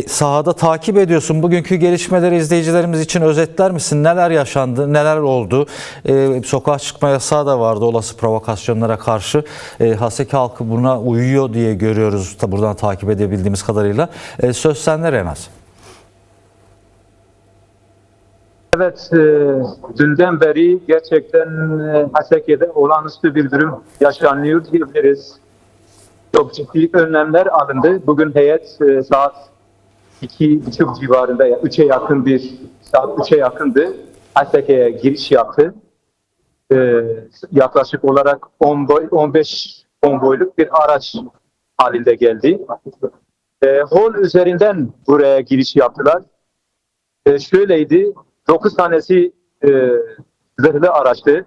sahada takip ediyorsun. Bugünkü gelişmeleri izleyicilerimiz için özetler misin? Neler yaşandı, neler oldu? Sokağa çıkma yasağı da vardı olası provokasyonlara karşı. Haseki halkı buna uyuyor diye görüyoruz buradan takip edebildiğimiz kadarıyla. Söz sende Renaz. Evet, dünden beri gerçekten Haseki'de olağanüstü bir durum yaşanıyor diyebiliriz. Çok ciddi önlemler alındı. Bugün heyet saat 2:30 civarında, 3'e yakın saat 3'e yakındı. Haseki'ye giriş yaptı. Yaklaşık olarak 15 konvoyluk bir araç halinde geldi. Hol üzerinden buraya giriş yaptılar. Şöyleydi, 9 tanesi zırhlı araçtı.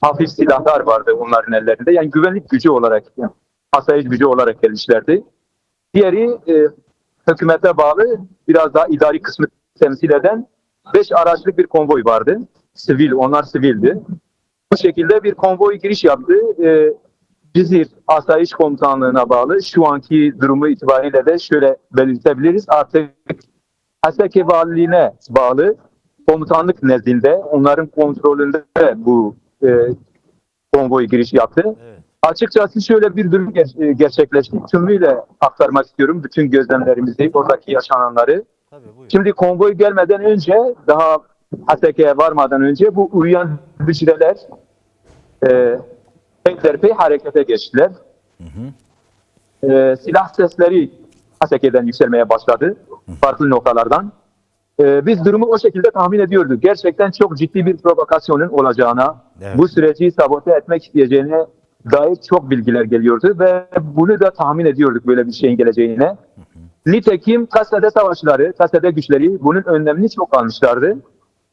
Hafif silahlar vardı onların ellerinde. Yani güvenlik gücü olarak, yani asayiş gücü olarak gelmişlerdi. Diğeri hükümete bağlı, biraz daha idari kısmı temsil eden 5 araçlık bir konvoy vardı. Sivil, onlar sivildi. Bu şekilde bir konvoy giriş yaptı. Cizir Asayiş Komutanlığı'na bağlı. Şu anki durumu itibariyle de şöyle belirtebiliriz. Artık Haseki Valiliğine bağlı komutanlık nezdinde, onların kontrolünde bu konvoy giriş yaptı. Evet. Açıkçası şöyle bir durum gerçekleşti. Tümüyle aktarmak istiyorum bütün gözlemlerimizi, oradaki yaşananları. Şimdi konvoy gelmeden önce, daha Haseki'ye varmadan önce bu uyuyan hücreler peyderpey harekete geçtiler. Silah sesleri Haseki'den yükselmeye başladı. Farklı noktalardan. Biz durumu o şekilde tahmin ediyorduk. Gerçekten çok ciddi bir provokasyonun olacağına, evet, bu süreci sabote etmek isteyeceğine dair çok bilgiler geliyordu ve bunu da tahmin ediyorduk, böyle bir şeyin geleceğine. Nitekim Kasede savaşları, Kasede güçleri bunun önlemini çok almışlardı.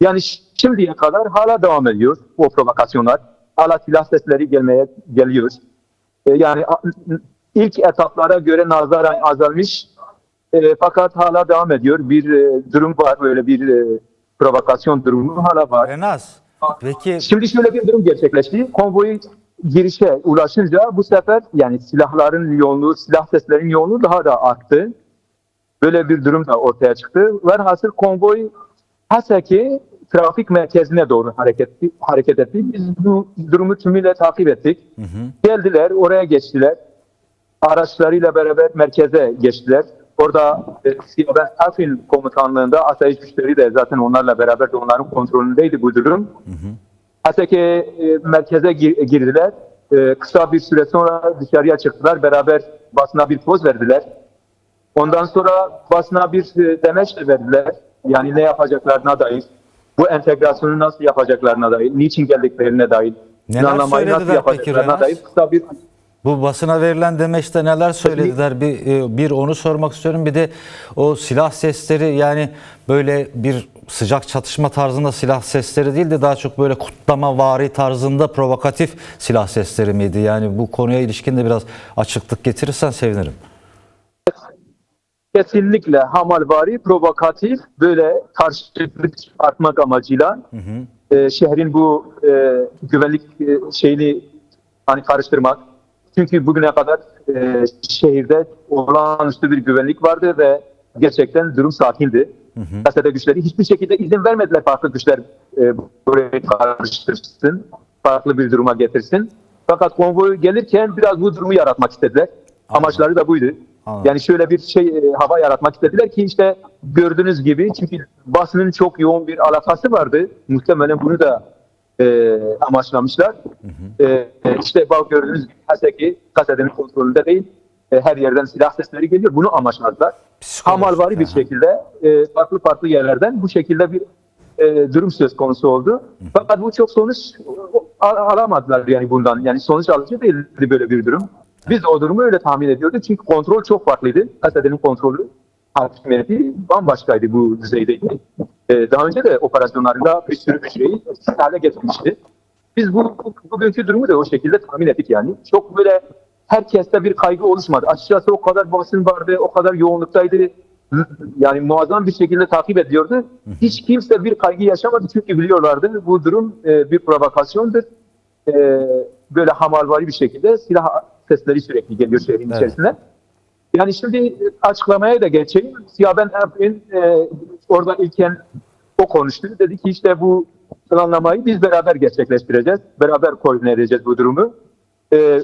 Yani şimdiye kadar hala devam ediyor o provokasyonlar. Hala silah sesleri geliyor. Yani ilk etaplara göre nazaran azalmış, fakat hala devam ediyor. Bir durum var, böyle bir provokasyon durumu hala var. Renaz, peki... Şimdi şöyle bir durum gerçekleşti. Konvoy girişe ulaşınca bu sefer yani silahların yoğunluğu, silah seslerinin yoğunluğu daha da arttı. Böyle bir durum da ortaya çıktı. Velhasıl konvoy Haseki trafik merkezine doğru hareket etti. Biz bu durumu tümüyle takip ettik. Geldiler, oraya geçtiler. Araçlarıyla beraber merkeze geçtiler. Orada Siyabeh Afil komutanlığında asayiş güçleri de zaten onlarla beraber de onların kontrolündeydi bu durum. Haseki merkeze girdiler. Kısa bir süre sonra dışarıya çıktılar. Beraber basına bir poz verdiler. Ondan sonra basına bir demeç de verdiler. Yani ne yapacaklarına dair, bu entegrasyonu nasıl yapacaklarına dair, niçin geldiklerine dair, planlamayı nasıl yapacaklarına dair kısa bir... Bu basına verilen demeçte neler söylediler? Bir onu sormak istiyorum. Bir de o silah sesleri, yani böyle bir sıcak çatışma tarzında silah sesleri değil de daha çok böyle kutlamavari tarzında provokatif silah sesleri miydi? Yani bu konuya ilişkin de biraz açıklık getirirsen sevinirim. Kesinlikle hamalvari, provokatif, böyle karşılık artmak amacıyla şehrin bu güvenlik şeyini hani karıştırmak. Çünkü bugüne kadar şehirde olağanüstü bir güvenlik vardı ve gerçekten durum sakindi. Kasede güçleri hiçbir şekilde izin vermediler farklı güçler burayı karıştırsın, farklı bir duruma getirsin. Fakat konvoy gelirken biraz bu durumu yaratmak istediler. Amaçları da buydu. Yani şöyle bir hava yaratmak istediler ki işte gördüğünüz gibi, çünkü basının çok yoğun bir alakası vardı. Muhtemelen bunu da amaçlamışlar. İşte bak gördüğünüz gibi Haseki Kasede'nin kontrolünde değil. Her yerden silah sesleri geliyor. Bunu amaçladılar. Hamalvari bir şekilde farklı yerlerden bu şekilde bir durum söz konusu oldu. Fakat bu çok sonuç alamadılar yani bundan. Yani sonuç alıcı değildi böyle bir durum. Biz de o durumu öyle tahmin ediyorduk. Çünkü kontrol çok farklıydı. Kasede'nin kontrolü, hakimiyeti bambaşkaydı, bu düzeydeydi. Daha önce de operasyonlarında bir sürü şeyi etkisiz hale getirmişti. Biz bugünkü durumu da o şekilde tahmin ettik yani. Çok böyle herkeste bir kaygı oluşmadı. Açıkçası o kadar basın vardı, o kadar yoğunluktaydı. Yani muazzam bir şekilde takip ediyordu. Hiç kimse bir kaygı yaşamadı çünkü biliyorlardı bu durum bir provokasyondur. Böyle hamalvari bir şekilde silah sesleri sürekli geliyor şehrin içerisine. Yani şimdi açıklamaya da geçeyim. Siyaben Erdoğan orada ilken o konuştu. Dedi ki işte bu planlamayı biz beraber gerçekleştireceğiz. Beraber koordine edeceğiz bu durumu.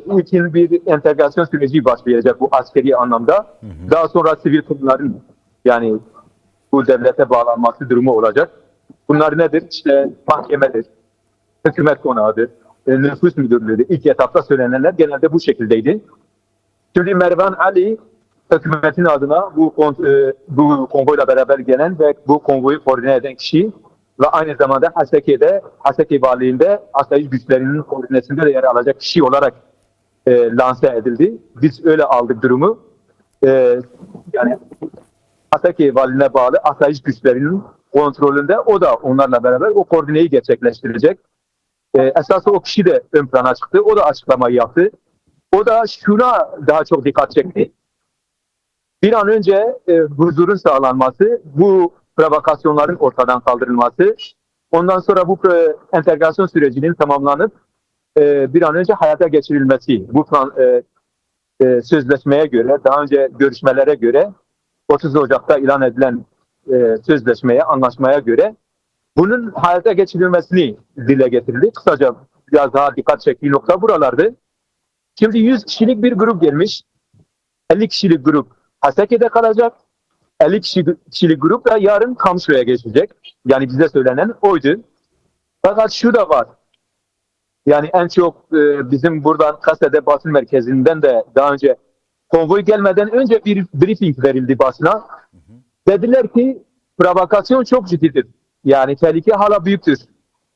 İlkin bir entegrasyon süreci başlayacak bu askeri anlamda. Daha sonra sivil kurumların yani bu devlete bağlanması durumu olacak. Bunlar nedir? İşte mahkemedir, hükümet konağıdır, nüfus müdürlüğüdür. İlk etapta söylenenler genelde bu şekildeydi. Şimdi Mervan Ali hükümetin adına bu konvoyla beraber gelen ve bu konvoyu koordine eden kişi ve aynı zamanda Haseki Valiliğinde asayiş güçlerinin koordinesinde de yer alacak kişi olarak lanse edildi. Biz öyle aldık durumu. Yani Haseki Valiliğine bağlı asayiş güçlerinin kontrolünde o da onlarla beraber o koordineyi gerçekleştirecek. Esası o kişi de ön plana çıktı. O da açıklamayı yaptı. O da şuna daha çok dikkat çekti. Bir an önce huzurun sağlanması, bu provokasyonların ortadan kaldırılması, ondan sonra bu entegrasyon sürecinin tamamlanıp bir an önce hayata geçirilmesi. Bu sözleşmeye göre, daha önce görüşmelere göre 30 Ocak'ta ilan edilen sözleşmeye, anlaşmaya göre bunun hayata geçirilmesini dile getirildi. Kısaca biraz daha dikkat çektiği nokta buralardı. Şimdi 100 kişilik bir grup gelmiş. 50 kişilik grup Haseki'de kalacak. 50 kişilik grup da yarın Kamçı'ya geçecek. Yani bize söylenen oydu. Fakat şu da var. Yani en çok bizim buradan Kase'de basın merkezinden de daha önce konvoy gelmeden önce bir briefing verildi basına. Dediler ki provokasyon çok ciddidir. Yani tehlike hala büyüktür.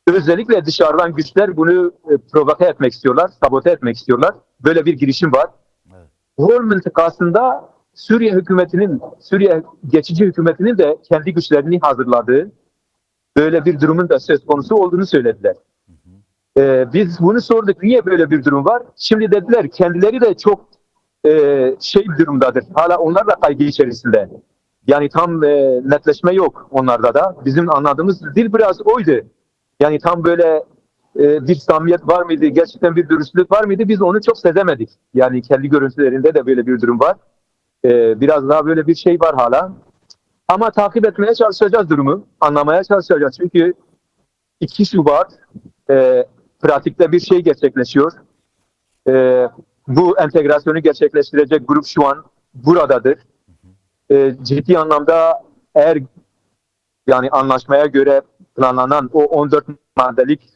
Özellikle dışarıdan güçler bunu provoke etmek istiyorlar, sabote etmek istiyorlar. Böyle bir girişim var. Evet. Hol mıntıkasında Suriye geçici hükümetinin de kendi güçlerini hazırladığı böyle bir durumun da söz konusu olduğunu söylediler. Biz bunu sorduk. Niye böyle bir durum var? Şimdi dediler kendileri de çok bir durumdadır. Hala onlar da kaygı içerisinde. Yani tam netleşme yok onlarda da. Bizim anladığımız dil biraz oydu. Yani tam böyle bir samimiyet var mıydı? Gerçekten bir dürüstlük var mıydı? Biz onu çok sezemedik. Yani kendi görüntülerinde de böyle bir durum var. Biraz daha böyle bir şey var hala. Ama takip etmeye çalışacağız durumu. Anlamaya çalışacağız. Çünkü 2 Şubat pratikte bir şey gerçekleşiyor. Bu entegrasyonu gerçekleştirecek grup şu an buradadır. Ciddi anlamda eğer yani anlaşmaya göre planlanan o 14 maddelik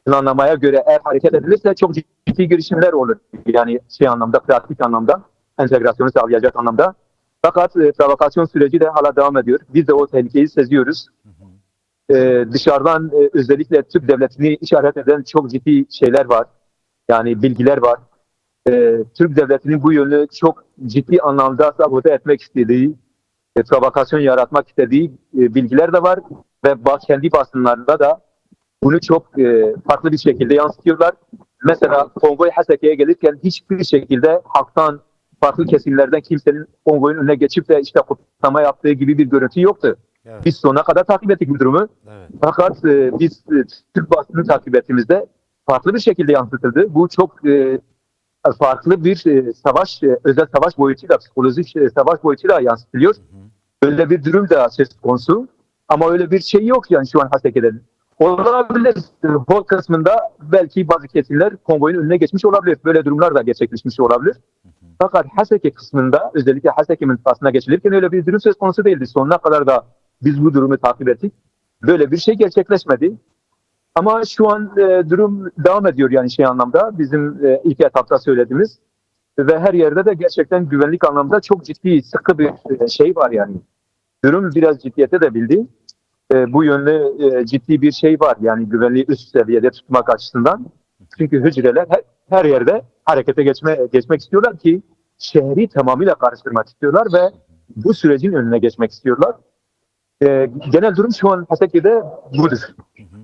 planlamaya göre eğer hareket edilirse çok ciddi girişimler olur. Yani anlamda, pratik anlamda, entegrasyonu sağlayacak anlamda. Fakat provokasyon süreci de hala devam ediyor. Biz de o tehlikeyi seziyoruz. Dışarıdan özellikle Türk devletini işaret eden çok ciddi şeyler var. Yani bilgiler var. Türk devletinin bu yönü çok ciddi anlamda sabote etmek istediği, provokasyon yaratmak istediği bilgiler de var ve kendi basınlarında da bunu çok farklı bir şekilde yansıtıyorlar. Mesela konvoy Haseki'ye gelirken hiçbir şekilde halktan, farklı kesimlerden kimsenin konvoyun önüne geçip de işte kutlama yaptığı gibi bir görüntü yoktu. Evet. Biz sonuna kadar takip ettik bu durumu. Evet. Fakat biz Türk basını takip ettiğimizde farklı bir şekilde yansıtıldı. Bu çok farklı bir özel savaş boyutuyla, psikolojik savaş boyutuyla yansıtılıyor. Öyle bir durum da söz konusu. Ama öyle bir şey yok yani şu an Haseki'de. Olabilir. Hol kısmında belki bazı kesimler konvoyun önüne geçmiş olabilir. Böyle durumlar da gerçekleşmiş olabilir. Fakat Haseki kısmında özellikle Haseki mıntıkasına geçilirken öyle bir durum söz konusu değildi. Sonuna kadar da biz bu durumu takip ettik. Böyle bir şey gerçekleşmedi. Ama şu an durum devam ediyor yani anlamda. Bizim ilk etapta söylediğimiz ve her yerde de gerçekten güvenlik anlamda çok ciddi, sıkı bir şey var yani. Durum biraz ciddiyete de bildi. Bu yönlü ciddi bir şey var yani güvenliği üst seviyede tutmak açısından. Çünkü hücreler her yerde harekete geçmek istiyorlar ki şehri tamamıyla karıştırmak istiyorlar ve bu sürecin önüne geçmek istiyorlar. Genel durum şu an Haseki'de budur.